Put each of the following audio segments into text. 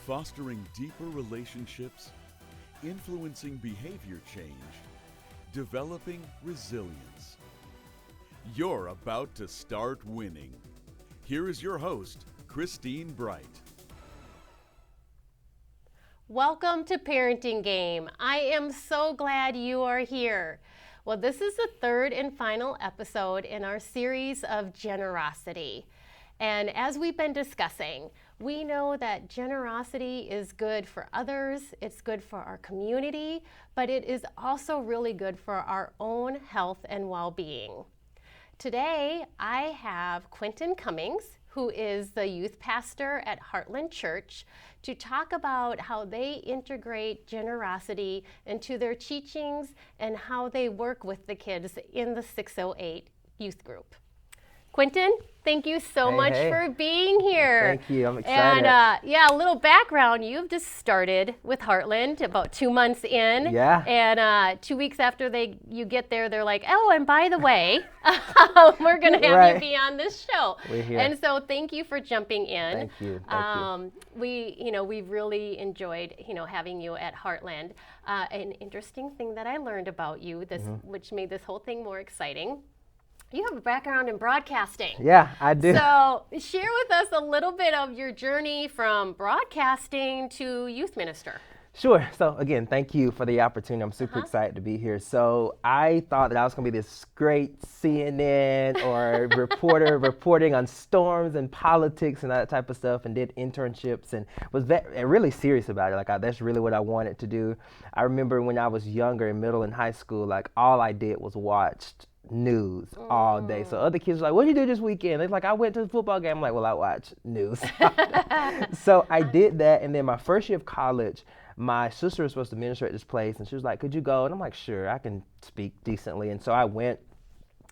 fostering deeper relationships, influencing behavior change, developing resilience. You're about to start winning. Here is your host, Christine Bright. Welcome to Parenting Game. I am so glad you are here. Well, this is the third and final episode in our series of generosity. And as we've been discussing, we know that generosity is good for others, it's good for our community, but it is also really good for our own health and well-being. Today, I have Quinton Cummings, who is the youth pastor at Heartland Church, to talk about how they integrate generosity into their teachings and how they work with the kids in the 608 youth group. Quinton, thank you so much for being here. Thank you, I'm excited. And a little background, you've just started with Heartland about 2 months in. Yeah. And 2 weeks after you get there, they're like, oh, and by the way, we're gonna have you be on this show. We're here. And so thank you for jumping in. Thank you. Thank you. We've really enjoyed, having you at Heartland. An interesting thing that I learned about you, which made this whole thing more exciting. You have a background in broadcasting. Yeah, I do. So share with us a little bit of your journey from broadcasting to youth minister. Sure. So again, thank you for the opportunity. I'm super excited to be here. So I thought that I was going to be this great CNN or reporter reporting on storms and politics and that type of stuff, and did internships and was really serious about it. That's really what I wanted to do. I remember when I was younger, in middle and high school, all I did was watched news all day. So other kids were like, what did you do this weekend? They're like, I went to the football game. I'm like, well, I watch news. So I did that. And then my first year of college, my sister was supposed to minister at this place. And she was like, could you go? And I'm like, sure, I can speak decently. And so I went.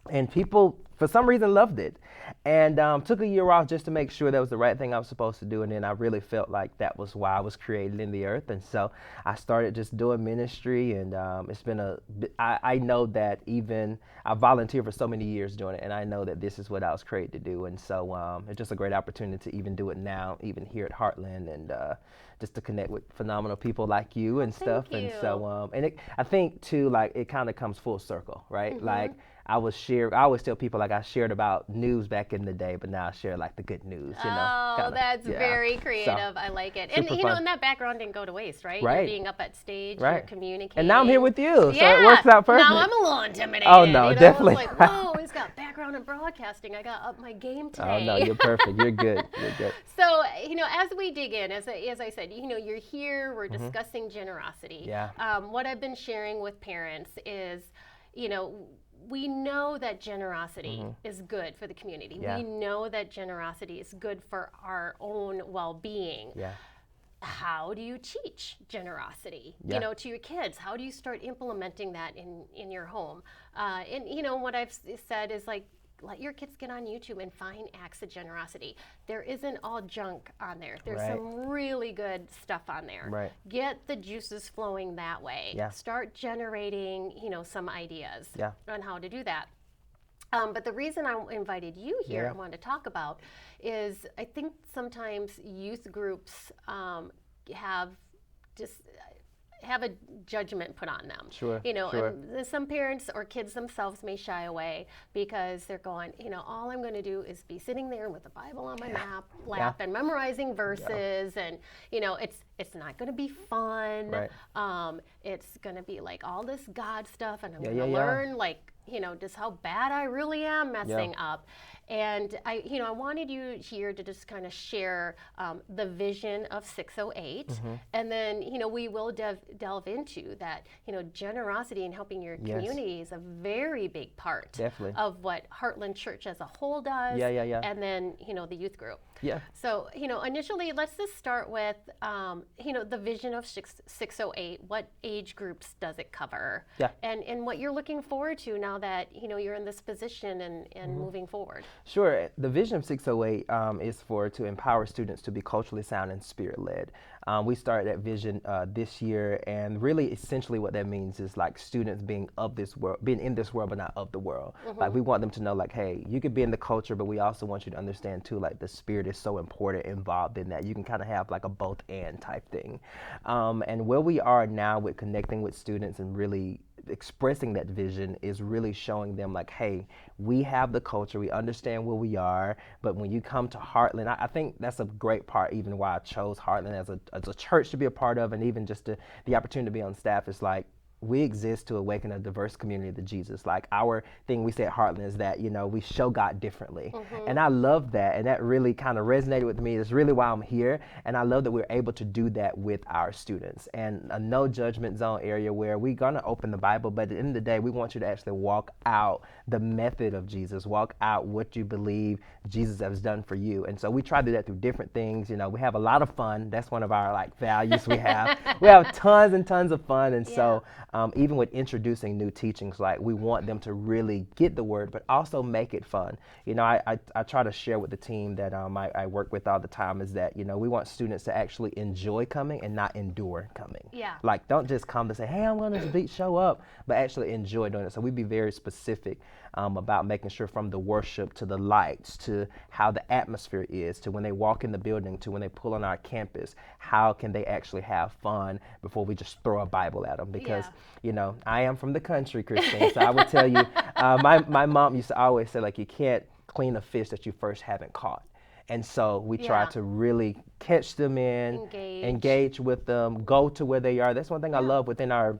And people, for some reason, loved it. And took a year off just to make sure that was the right thing I was supposed to do. And then I really felt like that was why I was created in the earth. And so I started just doing ministry. And it's been I know that I volunteered for so many years doing it. And I know that this is what I was created to do. And so it's just a great opportunity to even do it now, even here at Heartland. And just to connect with phenomenal people like you and stuff. Thank you. And so, I think too, it kind of comes full circle, right? Mm-hmm. I always tell people I shared about news back in the day, but now I share the good news, That's very creative. So, I like it. And and that background didn't go to waste, right? You're being up at stage, you're communicating. And now I'm here with you, so it works out perfect. Now I'm a little intimidated. Oh no, definitely. It's like, whoa, he's got background in broadcasting. I got up my game today. Oh no, you're perfect. You're good. You're good. So, as we dig in, as I said, you're here, we're discussing generosity. Yeah. What I've been sharing with parents is, we know that generosity is good for the community. Yeah. We know that generosity is good for our own well-being. Yeah. How do you teach generosity, to your kids? How do you start implementing that in your home? And what I've said is let your kids get on YouTube and find acts of generosity. There isn't all junk on there. There's some really good stuff on there. Right. Get the juices flowing that way. Yeah. Start generating, some ideas on how to do that. But the reason I invited you here and wanted to talk about is I think sometimes youth groups have a judgment put on them. Sure. And some parents or kids themselves may shy away because they're going, all I'm going to do is be sitting there with the Bible on my lap and memorizing verses, and it's not going to be fun. Right. It's going to be all this God stuff, and I'm going to learn just how bad I really am messing up. And I wanted you here to just kind of share the vision of 608, and then we will delve into that. Generosity and helping your community is a very big part of what Heartland Church as a whole does. And then the youth group. Yeah. So initially, let's just start with the vision of 608. What age groups does it cover? Yeah. And what you're looking forward to now now that you're in this position and moving forward? Sure. The vision of 608 is to empower students to be culturally sound and spirit-led. We started that vision this year, and really essentially what that means is like students being of this world, being in this world but not of the world. Like we want them to know like, hey, you could be in the culture, but we also want you to understand too, like the spirit is so important involved in that. You can kind of have like a both and type thing. And where we are now with connecting with students and really expressing that vision is really showing them like, hey, we have the culture, we understand where we are, but when you come to Heartland, I think that's a great part, even why I chose Heartland as a church to be a part of, and even just the opportunity to be on staff is like, we exist to awaken a diverse community to Jesus. Like our thing we say at Heartland is that, we show God differently. And I love that. And that really kind of resonated with me. It's really why I'm here. And I love that we're able to do that with our students. And a no judgment zone area where we're going to open the Bible, but at the end of the day, we want you to actually walk out the method of Jesus, walk out what you believe Jesus has done for you. And so we try to do that through different things. We have a lot of fun. That's one of our like values we have. We have tons and tons of fun. And so even with introducing new teachings, like we want them to really get the word, but also make it fun. I try to share with the team that I work with all the time is that, we want students to actually enjoy coming and not endure coming. Yeah. Like don't just come to say, hey, I'm going to show up, but actually enjoy doing it. So we be very specific about making sure from the worship to the lights to how the atmosphere is to when they walk in the building to when they pull on our campus, how can they actually have fun before we just throw a Bible at them? Because I am from the country, Christine, so I would tell you, my mom used to always say, like, you can't clean a fish that you first haven't caught. And so we try to really catch them engage with them, go to where they are. That's one thing I love within our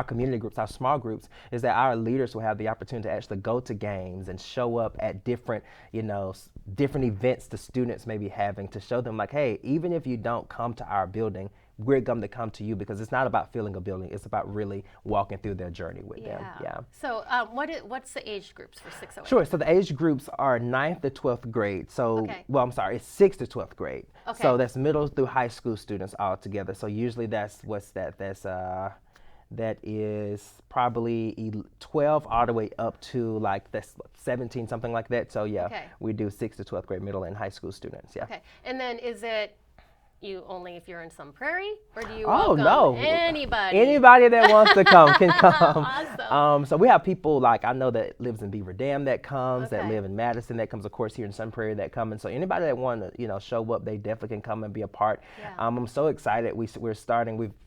community groups, our small groups, is that our leaders will have the opportunity to actually go to games and show up at different events the students may be having to show them like, hey, even if you don't come to our building, we're going to come to you because it's not about filling a building. It's about really walking through their journey with them. Yeah. So what's the age groups for 608? Sure. So the age groups are 9th to 12th grade. So, well, I'm sorry, it's 6th to 12th grade. Okay. So that's middle through high school students all together. So usually that is probably 12 all the way up to like that's 17, something like that. So we do 6th to 12th grade middle and high school students. Yeah. Okay. And then is it you only if you're in some prairie, or do you welcome anybody? Anybody that wants to come can come. Awesome. So we have people like I know that lives in Beaver Dam that comes, that live in Madison that comes, of course, here in Sun Prairie that come. And so anybody that want to show up, they definitely can come and be a part. I'm so excited. We've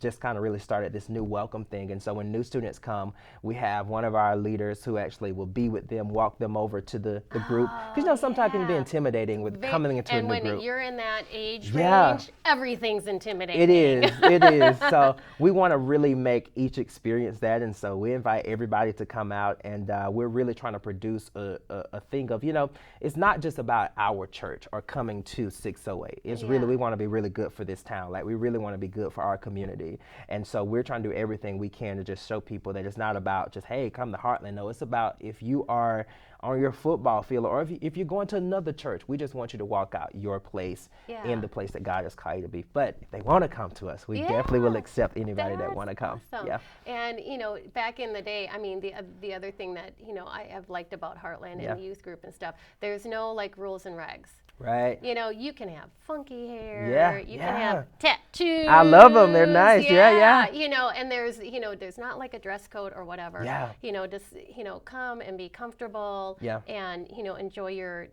just kind of really started this new welcome thing. And so when new students come, we have one of our leaders who actually will be with them, walk them over to the group. Because sometimes it can be intimidating with coming into a new group. And when you're in that age range, everything's intimidating. It is. So we want to really make each experience that. And so we invite everybody to come out, and we're really trying to produce a thing of, it's not just about our church or coming to 608. It's really, we want to be really good for this town. Like we really want to be good for our community. And so we're trying to do everything we can to just show people that it's not about just, hey, come to Heartland. No, it's about if you are on your football field, or if you're going to another church, we just want you to walk out your place in the place that God has called you to be. But if they want to come to us, we definitely will accept anybody that want to come. Awesome. Yeah. And back in the day, I mean, the other thing that I have liked about Heartland and the youth group and stuff, there's no like rules and regs. Right. You can have funky hair. You can have tattoos. I love them. They're nice. Yeah. And there's not like a dress code or whatever. Yeah. Just come and be comfortable. Yeah. And enjoy your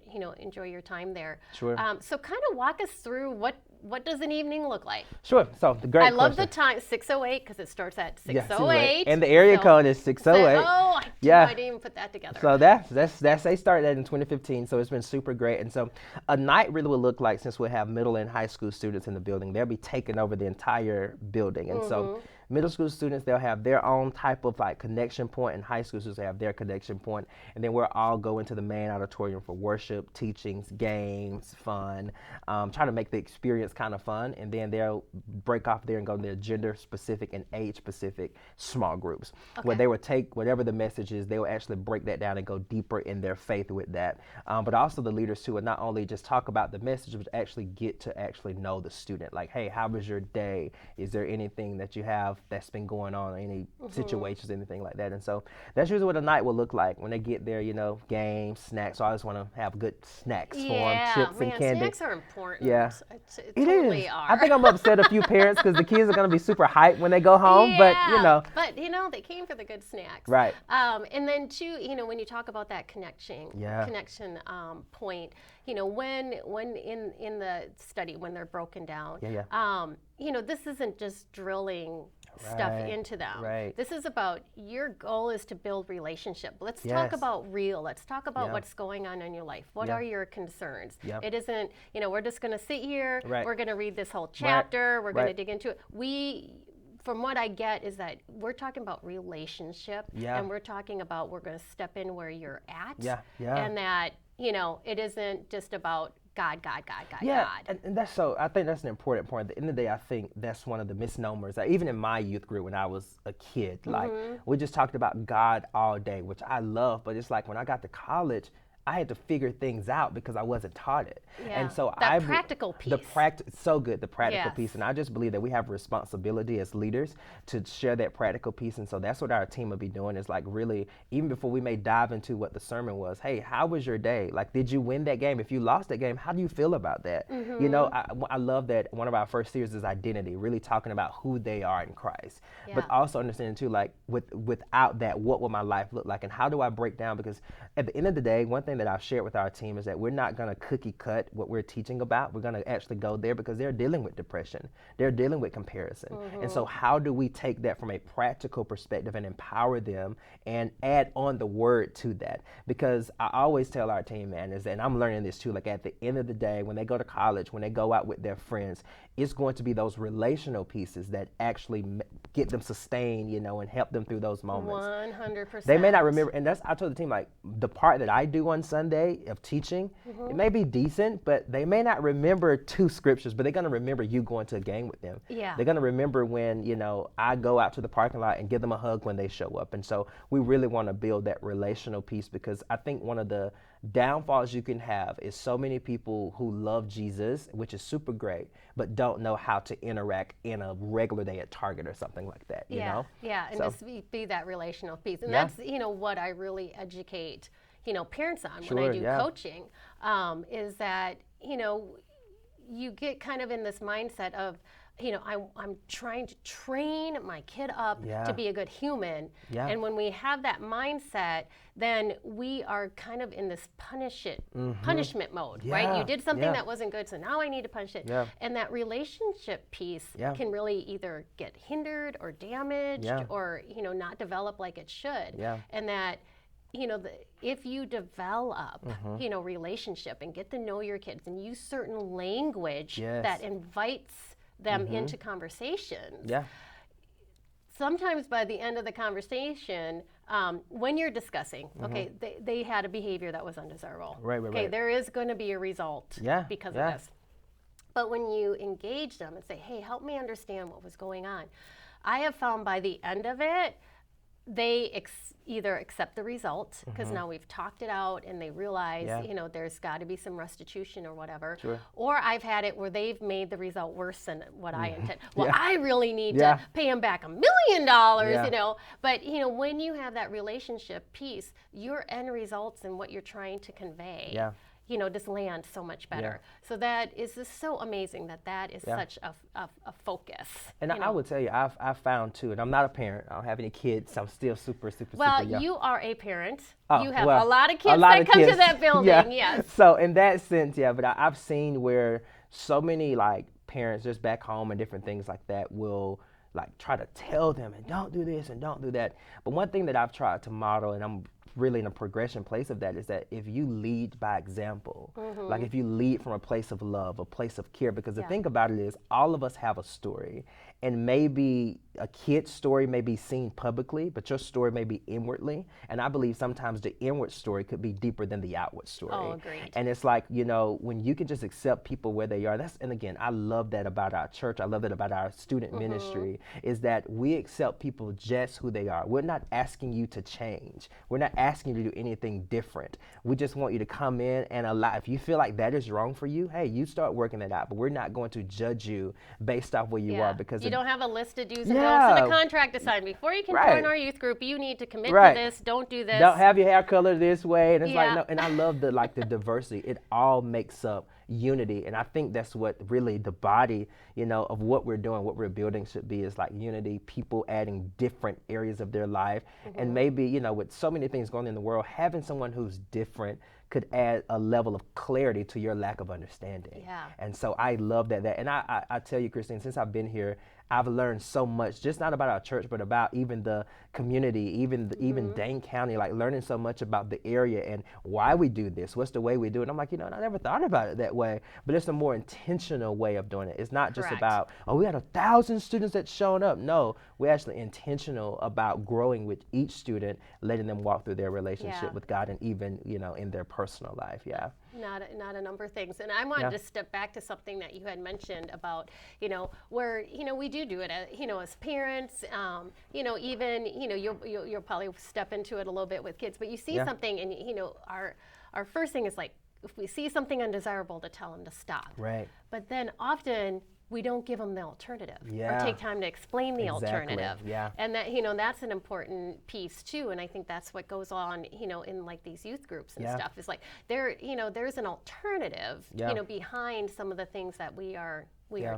time there. Sure. So kind of walk us through what does an evening look like? Sure. So the great I love the time 608 because it starts at 608. And the area code is 608. I didn't even put that together. So that's they started that in 2015. So it's been super great. And so a night really will look like, since we have middle and high school students in the building, they'll be taking over the entire building. And so middle school students, they'll have their own type of like connection point, and high school students have their connection point. And then we'll all go into the main auditorium for worship, teachings, games, fun, trying to make the experience kind of fun. And then they'll break off there and go to their gender specific and age specific small groups, where they will take whatever the message is, they will actually break that down and go deeper in their faith with that. But also the leaders too, and not only just talk about the message, but actually get to actually know the student. Like, hey, how was your day? Is there anything that you have stuff that's been going on, or any situations, anything like that. And so that's usually what a night will look like when they get there, games, snacks. So I just want to have good snacks for them, chips and candy. Snacks are important. Yeah. It It totally is. are. I think I'm upset a few parents because the kids are going to be super hyped when they go home, but But they came for the good snacks. Right. And then too, when you talk about that connection point, when in the study when they're broken down, this isn't just drilling stuff into them. Right. This is about your goal is to build relationship. Let's talk about real. Let's talk about what's going on in your life. What are your concerns? It isn't, we're just going to sit here. We're going to read this whole chapter. We're going to dig into it. From what I get is that we're talking about relationship, and we're talking about we're going to step in where you're at, and that it isn't just about God. And that's I think that's an important point. At the end of the day, I think that's one of the misnomers. Even in my youth group when I was a kid, like we just talked about God all day, which I love, but it's like when I got to college, I had to figure things out because I wasn't taught it. And so that practical piece. The practical piece. And I just believe that we have a responsibility as leaders to share that practical piece. And so that's what our team will be doing, is like really, even before we may dive into what the sermon was, hey, how was your day? Like, did you win that game? If you lost that game, how do you feel about that? I love that one of our first series is identity, really talking about who they are in Christ. But also understanding too, like without that, what will my life look like? And how do I break down? Because at the end of the day, one thing that I've shared with our team is that we're not going to cookie cut what we're teaching about. We're going to actually go there because they're dealing with depression. They're dealing with comparison. And so how do we take that from a practical perspective and empower them and add on the word to that? Because I always tell our team managers, and I'm learning this too, like at the end of the day, when they go to college, when they go out with their friends, it's going to be those relational pieces that actually get them sustained, and help them through those moments. 100%. They may not remember, and I told the team, like, the part that I do on Sunday of teaching, it may be decent, but they may not remember 2 scriptures, but they're going to remember you going to a game with them. They're going to remember when, I go out to the parking lot and give them a hug when they show up. And so we really want to build that relational piece, because I think one of the downfalls you can have is so many people who love Jesus, which is super great, but don't know how to interact in a regular day at Target or something like that, you know? And just be that relational piece. And that's, what I really educate, parents on when I do coaching, is that, you get kind of in this mindset of, I'm trying to train my kid up to be a good human. And when we have that mindset, then we are kind of in this punishment mode, right? You did something that wasn't good, so now I need to punish it. And that relationship piece can really either get hindered or damaged or, not develop like it should. And that, if you develop, relationship and get to know your kids and use certain language that invites them into conversations. Sometimes by the end of the conversation, when you're discussing, they had a behavior that was undesirable. Okay, there is going to be a result because of this. But when you engage them and say, hey, help me understand what was going on, I have found by the end of it, they either accept the result because now we've talked it out and they realize, there's got to be some restitution or whatever. Or I've had it where they've made the result worse than what I intend. Well, I really need to pay them back $1 million, But, when you have that relationship piece, your end results and what you're trying to convey. Just land so much better. So that is just so amazing that is such a focus. And I would tell you, I've found too, and I'm not a parent, I don't have any kids, so I'm still super young. You are a parent. You have a lot of kids that come to that building, yes. So in that sense, but I've seen where so many like parents just back home and different things like that will like try to tell them, and don't do this and don't do that. But one thing that I've tried to model, and I'm really in a progression place of that, is that if you lead by example, like if you lead from a place of love, a place of care, because the thing about it is all of us have a story, and maybe a kid's story may be seen publicly, but your story may be inwardly. And I believe sometimes the inward story could be deeper than the outward story. Oh, agreed. And it's like, when you can just accept people where they are, and again, I love that about our church. I love that about our student ministry, is that we accept people just who they are. We're not asking you to change. We're not asking you to do anything different. We just want you to come in and allow, if you feel like that is wrong for you, hey, you start working it out, but we're not going to judge you based off where you are, because you don't have a list of do's and don'ts and a contract to sign. Before you can join our youth group, you need to commit to this, don't do this. Don't have your hair colored this way. And it's like, no, and I love the diversity. It all makes up unity. And I think that's what really the body, of what we're doing, what we're building should be, is like unity, people adding different areas of their life. And maybe, with so many things going on in the world, having someone who's different could add a level of clarity to your lack of understanding. Yeah. And so I love that. And I tell you, Christine, since I've been here, I've learned so much, just not about our church, but about even the community, even Dane County, like learning so much about the area and why we do this, what's the way we do it. I'm like, I never thought about it that way, but it's a more intentional way of doing it. It's not just about, we had 1,000 students that shown up. No, we're actually intentional about growing with each student, letting them walk through their relationship with God and even, in their personal life. Yeah. Not a number of things. And I wanted to step back to something that you had mentioned about, where, we do it, as parents, even, you'll probably step into it a little bit with kids, but you see something and, our first thing is like, if we see something undesirable, to tell them to stop. Right. But then often we don't give them the alternative or take time to explain the alternative. Yeah. And that, that's an important piece too. And I think that's what goes on, in like these youth groups and stuff, is like there's an alternative, behind some of the things that we are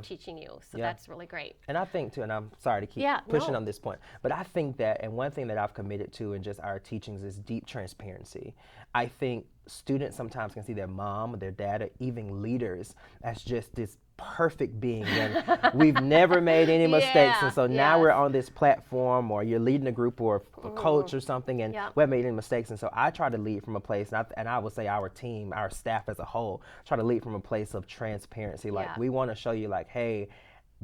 teaching you. So that's really great. And I think too, and I'm sorry to keep pushing on this point, but I think that, and one thing that I've committed to in just our teachings is deep transparency. I think students sometimes can see their mom or their dad or even leaders as just this perfect being, and we've never made any mistakes, and so now we're on this platform, or you're leading a group or a coach or something, and we haven't made any mistakes. And so I try to lead from a place, and I would say our team, our staff as a whole, try to lead from a place of transparency. Like we want to show you, like, hey,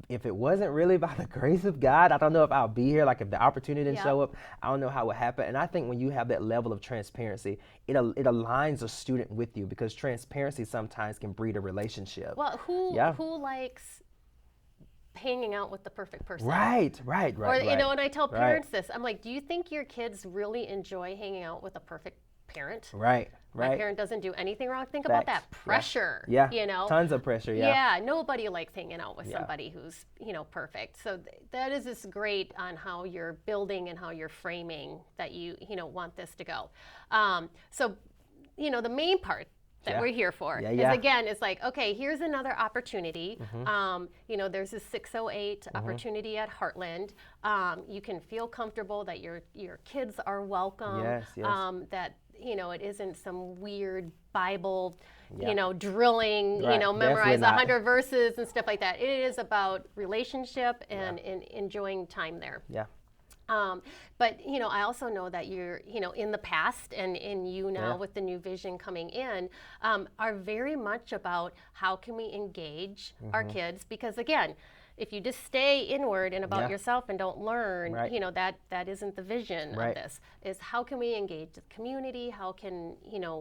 if it wasn't really by the grace of God, I don't know if I'll be here. Like, if the opportunity didn't show up, I don't know how it would happen. And I think when you have that level of transparency, it aligns a student with you, because transparency sometimes can breed a relationship. Well, who likes hanging out with the perfect person? Right. Or, and I tell parents this, I'm like, do you think your kids really enjoy hanging out with a perfect parent? Right. My parent doesn't do anything wrong. Think about that pressure. Yeah. Tons of pressure. Yeah. Nobody likes hanging out with somebody who's, perfect. So that is just great on how you're building and how you're framing that you want this to go. So, the main part that we're here for is, again, it's like, okay, here's another opportunity. There's a 608 opportunity at Heartland. You can feel comfortable that your kids are welcome. Yes. That it isn't some weird Bible, drilling, memorize 100 verses and stuff like that. It is about relationship and enjoying time there. Yeah. But, I also know that you're, in the past and in you now with the new vision coming in, are very much about how can we engage our kids, because again, if you just stay inward and about yourself and don't learn, that isn't the vision of this. Is how can we engage the community? How can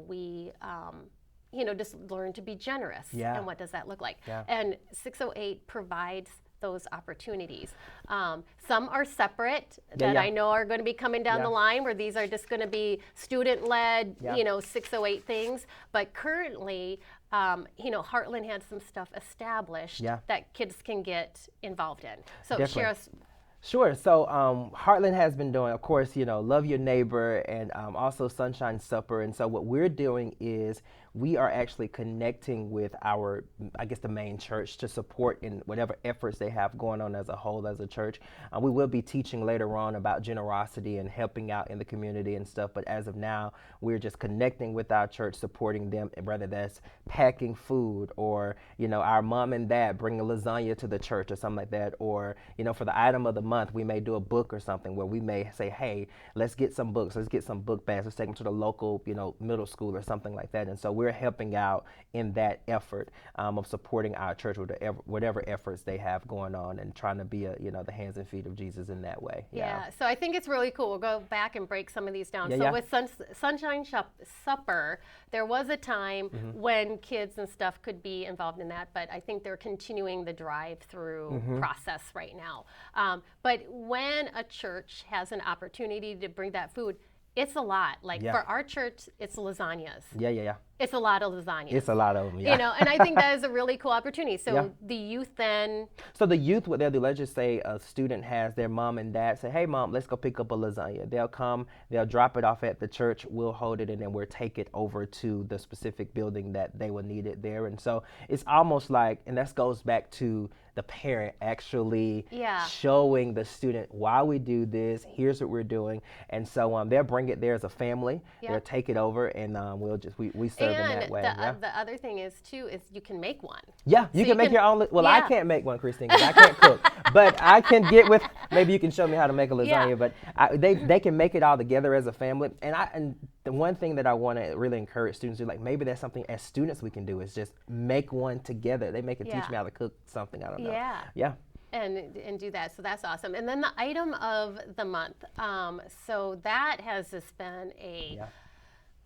we just learn to be generous? And what does that look like? And 608 provides those opportunities. Some are separate that I know are going to be coming down the line, where these are just going to be student-led, 608 things. But currently, Heartland had some stuff established that kids can get involved in. So Definitely. Share us. Sure. So Heartland has been doing, of course, Love Your Neighbor, and also Sunshine Supper. And so what we're doing is we are actually connecting with our, the main church to support in whatever efforts they have going on as a whole, as a church. We will be teaching later on about generosity and helping out in the community and stuff. But as of now, we're just connecting with our church, supporting them, whether that's packing food, or, our mom and dad bring a lasagna to the church or something like that. Or, for the item of the month, we may do a book or something where we may say, hey, let's get some books, let's get some book bags, let's take them to the local, middle school or something like that. And so we're helping out in that effort of supporting our church with whatever efforts they have going on, and trying to be the hands and feet of Jesus in that way. Yeah. So I think it's really cool. We'll go back and break some of these down. So with Sunshine Supper, there was a time when kids and stuff could be involved in that, but I think they're continuing the drive-through process right now. But when a church has an opportunity to bring that food, it's a lot. Like for our church, it's lasagnas. Yeah. It's a lot of lasagna. It's a lot of them, yeah. You know, and I think that is a really cool opportunity. So Yeah. the youth then. So the youth, what they'll do, let's just say a student has their mom and dad say, hey, mom, let's go pick up a lasagna. They'll come, they'll drop it off at the church, we'll hold it, and then we'll take it over to the specific building that they will need it there. And so it's almost like, and that goes back to the parent actually showing the student why we do this, here's what we're doing. And so they'll bring it there as a family, they'll take it over, and we serve them that way. The other thing is too, is you can make one. Yeah, you can make your own, I can't make one, Christine, because I can't cook, but I can get with, maybe you can show me how to make a lasagna, but they can make it all together as a family. And the one thing that I want to really encourage students to do, like maybe that's something as students we can do, is just make one together. They may can teach me how to cook something, I don't know. Yeah. And do that. So that's awesome. And then the item of the month. So that has just been a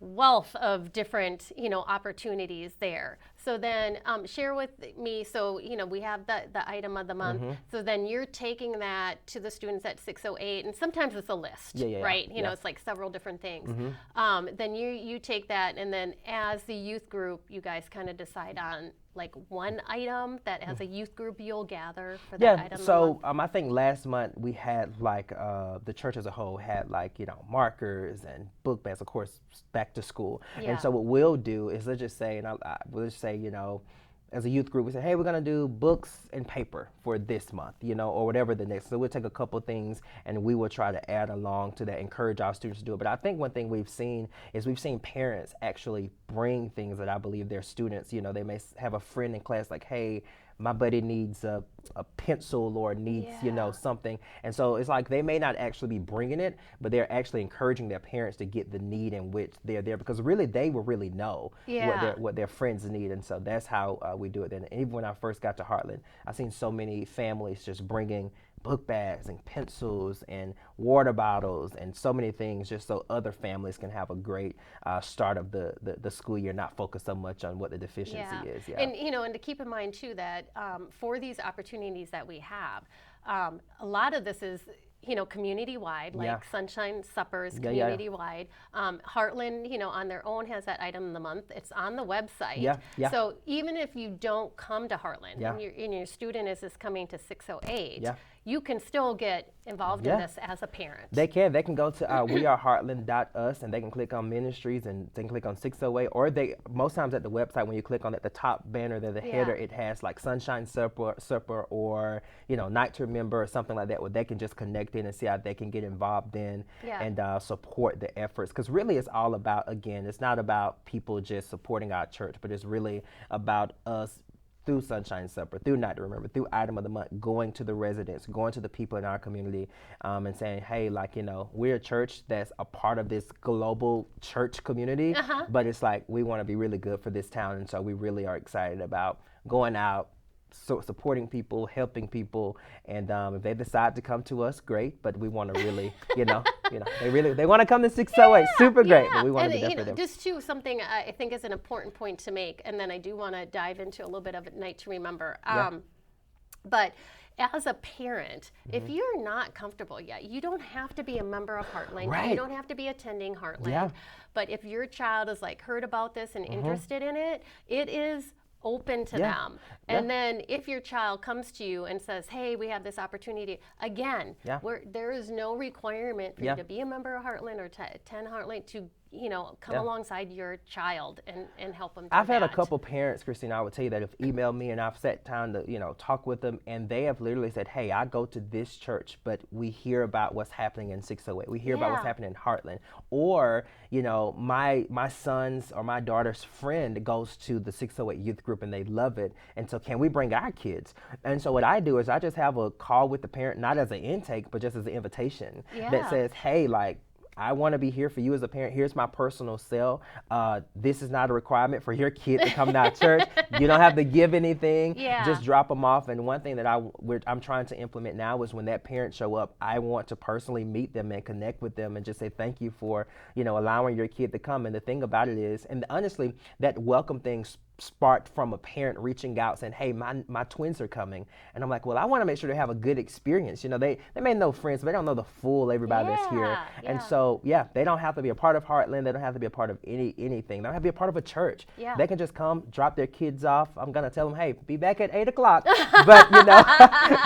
wealth of different, opportunities there. So then share with me, so, we have the item of the month. So then you're taking that to the students at 608, and sometimes it's a list, right? You know, it's like several different things. Then you take that, and then as the youth group, you guys kind of decide on like one item that as a youth group you'll gather for that item. So I think last month we had like the church as a whole had like markers and book bags, of course, back to school. And so what we'll do is let's just say, we'll just say, as a youth group, we say, hey, we're going to do books and paper for this month, or whatever the next. So we'll take a couple things and we will try to add along to that, encourage our students to do it. But I think one thing we've seen is parents actually bring things that I believe their students, they may have a friend in class like, hey, my buddy needs a pencil or needs, something. And so it's like they may not actually be bringing it, but they're actually encouraging their parents to get the need in which they're there, because really they will really know what their friends need. And so that's how we do it. And even when I first got to Heartland, I've seen so many families just bringing book bags and pencils and water bottles and so many things, just so other families can have a great start of the school year, not focus so much on what the deficiency is. And and to keep in mind too that for these opportunities that we have, a lot of this is community-wide, like Sunshine Suppers, community-wide. Heartland, on their own has that item of the month. It's on the website. So even if you don't come to Heartland and your student is coming to 608, you can still get involved in this as a parent. They can go to weareheartland.us and they can click on ministries and they can click on 608, or most times at the website when you click on the top banner there, the header, it has like Sunshine Supper or Night to Remember or something like that, where they can just connect in and see how they can get involved in and support the efforts. Because really it's all about, again, it's not about people just supporting our church, but it's really about us through Sunshine Supper, through Night to Remember, through Item of the Month, going to the residents, going to the people in our community, and saying, hey, we're a church that's a part of this global church community, but it's like we want to be really good for this town, and so we really are excited about going out, supporting people, helping people, and if they decide to come to us, great, but we want to really, they want to come to 608, super great, but we want to be there for them. Just too, something I think is an important point to make, and then I do want to dive into a little bit of a Night to Remember. But as a parent, if you're not comfortable yet, you don't have to be a member of Heartland. You don't have to be attending Heartland. But if your child is heard about this and interested in it, it is open to them. And then if your child comes to you and says, hey, we have this opportunity, again, there is no requirement for you to be a member of Heartland or to attend Heartland to come alongside your child and help them. I've had a couple parents, Christine, I would tell you that have emailed me and I've sat down to, talk with them, and they have literally said, hey, I go to this church, but we hear about what's happening in 608. We hear about what's happening in Heartland. Or, my son's or my daughter's friend goes to the 608 youth group and they love it. And so can we bring our kids? And so what I do is I just have a call with the parent, not as an intake, but just as an invitation that says, hey, I want to be here for you as a parent. Here's my personal cell. This is not a requirement for your kid to come to our church. You don't have to give anything. Just drop them off. And one thing that I'm trying to implement now is when that parent show up, I want to personally meet them and connect with them and just say thank you for allowing your kid to come. And the thing about it is, and honestly, that welcome thing sparked from a parent reaching out saying, hey, my twins are coming. And I'm like, well, I want to make sure they have a good experience. You know, they may know friends, but they don't know the full everybody that's here. And so, they don't have to be a part of Heartland. They don't have to be a part of anything. They don't have to be a part of a church. They can just come, drop their kids off. I'm going to tell them, hey, be back at 8 o'clock. But, you know,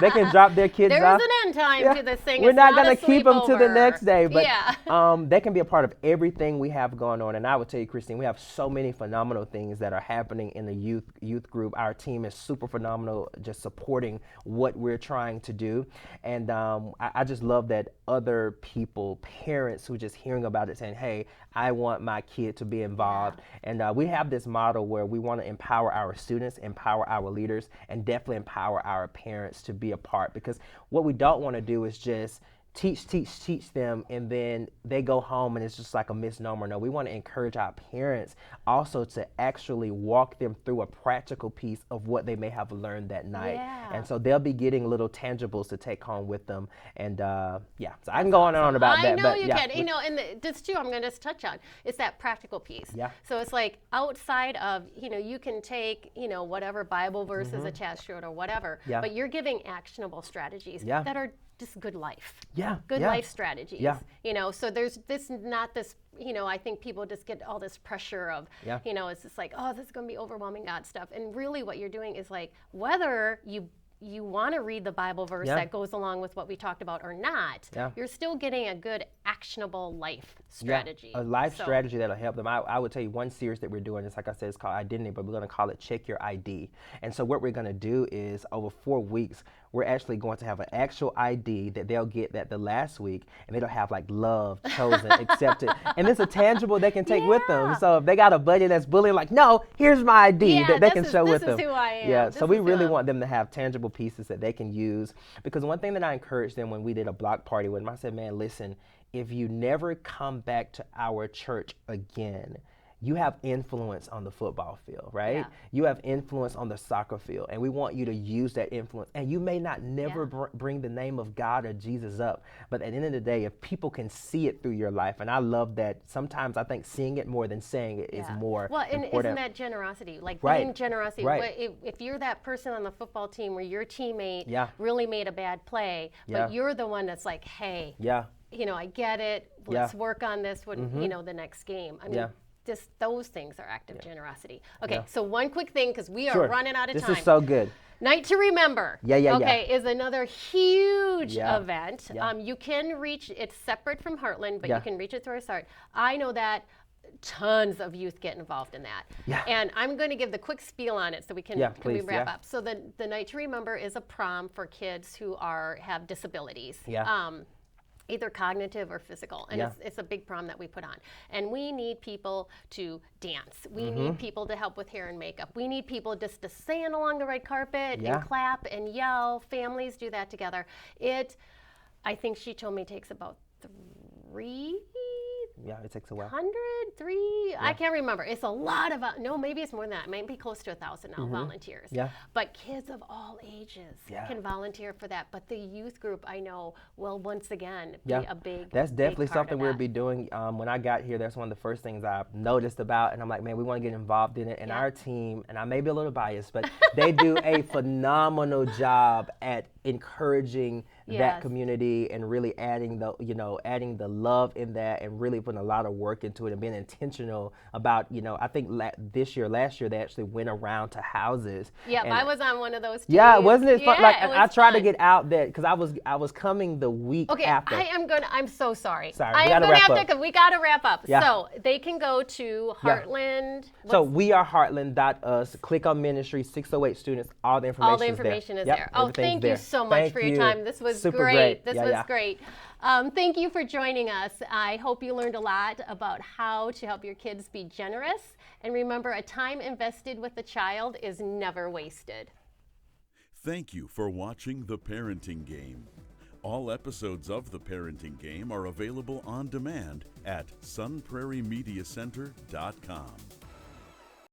they can drop their kids off. There's an end time to this thing. We're not going to keep them to the next day. But they can be a part of everything we have going on. And I would tell you, Christine, we have so many phenomenal things that are happening in the youth group. Our team is super phenomenal, just supporting what we're trying to do. And I just love that other people, parents who just hearing about it saying, hey, I want my kid to be involved. And we have this model where we want to empower our students, empower our leaders, and definitely empower our parents to be a part, because what we don't want to do is just teach them and then they go home and it's just like a misnomer. No, we want to encourage our parents also to actually walk them through a practical piece of what they may have learned that night. And so they'll be getting little tangibles to take home with them. And so I can go on and on about that. I know you can. You know, and this too, I'm going to just touch on, it's that practical piece. So it's like outside of, you know, you can take, you know, whatever Bible verses attached to it or whatever, but you're giving actionable strategies that are just good life. Good life strategies. You know, so there's not this, you know, I think people just get all this pressure of, you know, it's just like, oh, this is going to be overwhelming God stuff. And really what you're doing is like, whether you want to read the Bible verse that goes along with what we talked about or not, you're still getting a good actionable life strategy. A life strategy that'll help them. I would tell you one series that we're doing, it's like I said, it's called Identity, but we're going to call it Check Your ID. And so what we're going to do is over 4 weeks, we're actually going to have an actual ID that they'll get that the last week, and it'll have like love, chosen, accepted. And it's a tangible they can take with them. So if they got a buddy that's bullying, like, no, here's my ID that they can show with them. This is who I am. So we really want them to have tangible pieces that they can use. Because one thing that I encouraged them when we did a block party with them, I said, man, listen, if you never come back to our church again, you have influence on the football field, right? You have influence on the soccer field, and we want you to use that influence. And you may not never bring the name of God or Jesus up, but at the end of the day, if people can see it through your life, and I love that sometimes I think seeing it more than saying it is more and important. isn't that generosity? Like being generosity. If you're that person on the football team where your teammate really made a bad play, but you're the one that's like, hey, you know, I get it. Let's work on this when, you know, the next game. I mean, just those things are active generosity. Okay, so one quick thing, because we are running out of time. This is so good. Night to Remember, is another huge event. You can reach, it's separate from Heartland, but you can reach it through our site. I know that tons of youth get involved in that. And I'm going to give the quick spiel on it so we can, we wrap up. So the Night to Remember is a prom for kids who have disabilities. Either cognitive or physical, and it's a big prom that we put on. And we need people to dance. We need people to help with hair and makeup. We need people just to stand along the red carpet and clap and yell. Families do that together. I think she told me takes about 3. It takes a while. 3? I can't remember. It's a lot of, no, maybe it's more than that. It might be close to 1,000 now volunteers. But kids of all ages can volunteer for that. But the youth group, I know, will once again be a big That's definitely big part something of we'll that. be doing. When I got here, that's one of the first things I noticed about, and I'm like, man, we want to get involved in it. And our team, and I may be a little biased, but they do a phenomenal job at encouraging that community and really adding the love in that, and really putting a lot of work into it and being intentional about, I think last year they actually went around to houses. I was on one of those teams. Wasn't it fun? Like, I tried fun. to get out there because I was coming the week after. I'm so sorry. I am going to have to, we got to wrap up. So they can go to Heartland. So we are Heartland.us. Click on ministry, 608 students. All the information is there. Oh, thank you so much for your time. This was great. This was great. Thank you for joining us. I hope you learned a lot about how to help your kids be generous. And remember, a time invested with a child is never wasted. Thank you for watching The Parenting Game. All episodes of The Parenting Game are available on demand at sunprairiemediacenter.com.